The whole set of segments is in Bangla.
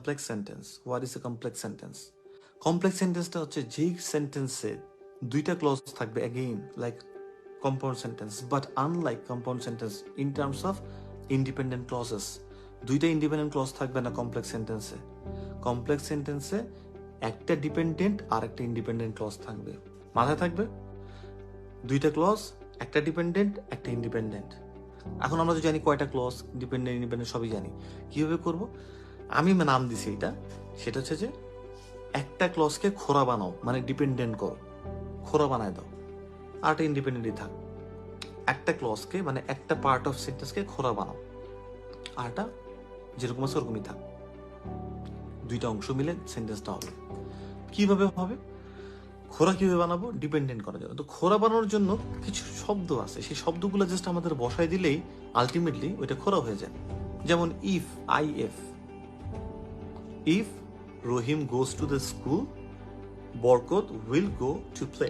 Complex sentence. What is a complex sentence? Complex সেন্টেন্সটা হচ্ছে যেই সেন্টেন্সে দুইটা ক্লজ থাকবে again like compound sentence, but unlike compound sentence in terms of independent clauses. দুইটা ইন্ডিপেন্ডেন্ট ক্লজ থাকবে না কমপ্লেক্স সেন্টেন্সে। কমপ্লেক্স সেন্টেন্সে একটা ডিপেন্ডেন্ট আর একটা ইন্ডিপেন্ডেন্ট ক্লজ থাকবে। মাথায় থাকবে দুইটা ক্লজ, একটা ডিপেন্ডেন্ট একটা ইন্ডিপেন্ডেন্ট। এখন আমরা তো জানি কয়টা ক্লজ, ডিপেন্ডেন্ট ইন্ডিপেন্ডেন্ট সবই জানি। কিভাবে করব? আমি নাম দিছি এটা, সেটা হচ্ছে যে একটা ক্লজকে খোরা বানাও, মানে ডিপেন্ডেন্ট করো, খোরা বানায় দাও, আরটা ইন্ডিপেন্ডেন্টই থাক। একটা ক্লজকে মানে একটা পার্ট অফ সেন্টেন্সকে খোরা বানাও, আরটা যেরকম আছে ওরকমই থাক। দুইটা অংশ মিলে সেন্টেন্সটা হবে। কিভাবে হবে? খোরা কিভাবে বানাবো? ডিপেন্ডেন্ট করার জন্য। তো খোরা বানানোর জন্য কিছু শব্দ আছে, সেই শব্দগুলো জাস্ট আমাদের বসায় দিলেই আলটিমেটলি ওইটা খোরা হয়ে যায়। যেমন if, if Rahim goes to the school, Barkat will go to play.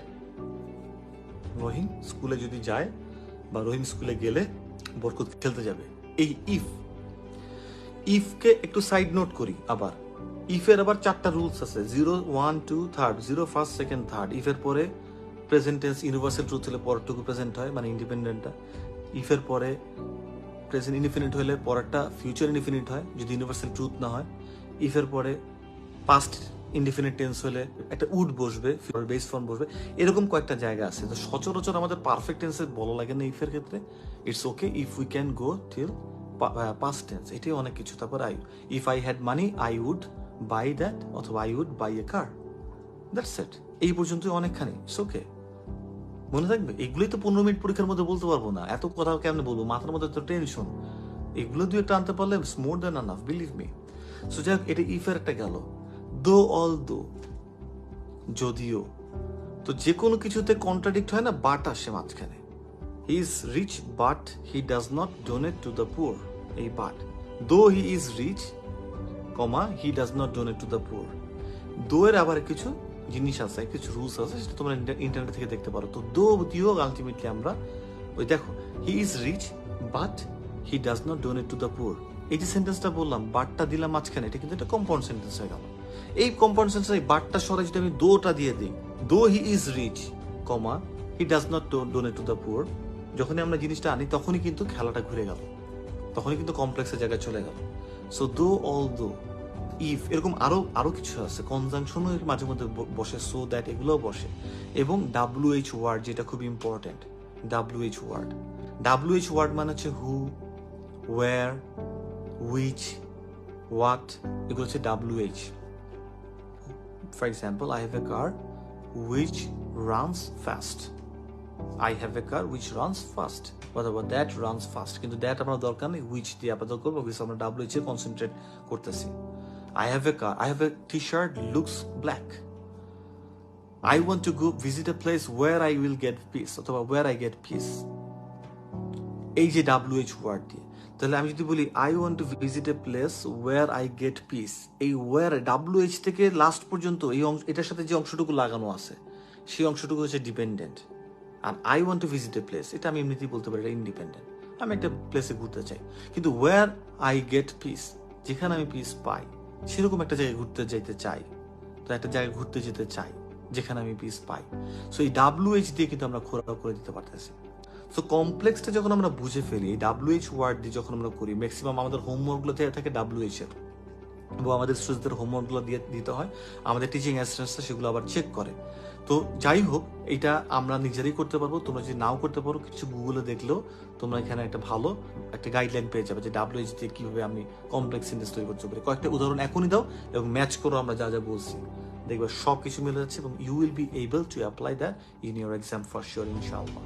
Rahim স্কুলে যদি যায় বা রহিম স্কুলে গেলে বরকত খেলতে যাবে। এই ইফকে একটু সাইড নোট করি। আবার ইফের আবার 4টা রুলস আছে, 0, 1, 2, 3, 0 ফার্স্ট, সেকেন্ড, থার্ড। ইফের পরে প্রেজেন্ট টেন্স ইউনিভার্সাল ট্রুথ হলে পরেরটুকু প্রেজেন্ট হয়, মানে ইন্ডিপেন্ডেন্টটা। ইফের পরে প্রেজেন্ট ইনডিফিনিট হলে পরেরটা ফিউচার ইনডিফিনিট হয় যদি ইউনিভার্সাল ট্রুথ না হয়। ইফের পরে পাস্ট ইনডিফিনিট টেন্স হলে একটা উড বসবে, বেস ফর্ম বসবে। এরকম কয়েকটা জায়গা আছে। তো সচরাচর আমাদের পারফেক্ট টেন্সে বলা লাগে না ইফের ক্ষেত্রে। It's okay if we can go till past tense, এটাই অনেক কিছু। তারপর if I had money I would buy that, অথবা I would buy a car. That's it. এই পর্যন্তই অনেকখানি। It's okay. মনে থাকবে? এগুলোই তো 15 মিনিট পরীক্ষার মধ্যে বলতে পারবো না, এত কথা কেমনে বলবো? মাথার মধ্যে তো টেনশন। এগুলো দিয়ে একটা আনতে পারলে more than enough, believe me. So যাই হোক, এটা ইফের একটা গেল। দো, অল দো, যদিও। তো যে কোনো কিছুতে কন্ট্রাডিক্ট হয় না, বাট আসে মাঝখানে। He is rich but he does not donate to the poor. এই but, though he is rich, comma he does not donate to the poor. Though এর আবার কিছু জিনিস আছে, কিছু রুলস আছে, সেটা তোমরা ইন্টারনেট থেকে দেখতে পারো। তো দো দিও আলটিমেটলি আমরা ওই দেখো, he is rich but he does not donate to the poor. এই যে সেন্টেন্সটা বললাম, বাটটা দিলাম মাঝখানে, এটা কিন্তু একটা কম্পাউন্ড সেন্টেন্স হয়ে গেল। এই কম্পাউন্ড সেন্টেন্স, এই বাটটা সরাই যদি আমি দোটা দিয়ে দিই, though he is rich, comma he does not donate to the poor, যখনই আমরা জিনিসটা আনি তখনই কিন্তু খেলাটা ঘুরে গেল, তখনই কিন্তু কমপ্লেক্সের জায়গায় চলে গেল। সো দো, অল দো, ইফ, এরকম আরো কিছু আছে। কনজাংশনও এর মাঝে মধ্যে বসে, সো দ্যাট, এগুলোও বসে। এবং WH ওয়ার্ড, যেটা খুব ইম্পর্টেন্ট। WH ওয়ার্ড মানে হচ্ছে হু, ওয়্যার, হুইচ, হোয়াট, এগুলো হচ্ছে WH। For example, I have a car which runs fast. I have a car which runs fast, অথবা that runs fast। কিন্তু that আমার দরকার নেই, which দিয়ে আপাতত করবো, because আমরা WH এ কনসেন্ট্রেট করতেছি। I have a car, I have a t-shirt looks black। I want to go visit a place where I will get peace, অথবা where I get peace। এই যে WH ওয়ার্ড দিয়ে, তাহলে আমি যদি বলি I want to visit a place where I get peace, এই where WH থেকে লাস্ট পর্যন্ত এই এটার সাথে যে অংশটুকু লাগানো আছে, সেই অংশটুকু হচ্ছে ডিপেন্ডেন্ট। আর I want to visit a place, এটা আমি এমনিতেই বলতে পারি, এটা ইন্ডিপেন্ডেন্ট। আমি একটা প্লেসে ঘুরতে চাই। কিন্তু ওয়ার আই গেট পিস, যেখানে আমি পিস পাই, সেরকম একটা জায়গায় ঘুরতে যেতে চাই। তো একটা জায়গায় ঘুরতে যেতে চাই যেখানে আমি পিস পাই। সো এই WH দিয়ে কিন্তু আমরা খোরা করে দিতে পারতেছি। সো কমপ্লেক্সটা যখন আমরা বুঝে ফেলি, এই WH ওয়ার্ড দিয়ে যখন আমরা করি, ম্যাক্সিমাম আমাদের হোমওয়ার্কগুলো থাকে WH এর, এবং আমাদের স্টুডেন্টদের হোমওয়ার্কগুলো দিয়ে দিতে হয়, আমাদের টিচিং অ্যাসিস্ট্যান্টরা সেগুলো আবার চেক করে। তো যাই হোক, এটা আমরা নিজেরাই করতে পারবো। তোমরা যদি নাও করতে পারো, কিছু গুগলে দেখলেও তোমরা এখানে একটা ভালো একটা গাইডলাইন পেয়ে যাবে যে WH দিয়ে কিভাবে আমি কমপ্লেক্স সেন্টেন্স তৈরি করতে পারি। কয়েকটা উদাহরণ এখনই দাও এবং ম্যাচ করো আমরা যা যা বলছি, দেখবে সব কিছু মিলে যাচ্ছে, এবং you will be able to apply that in your exam for sure, ইনশাআল্লাহ।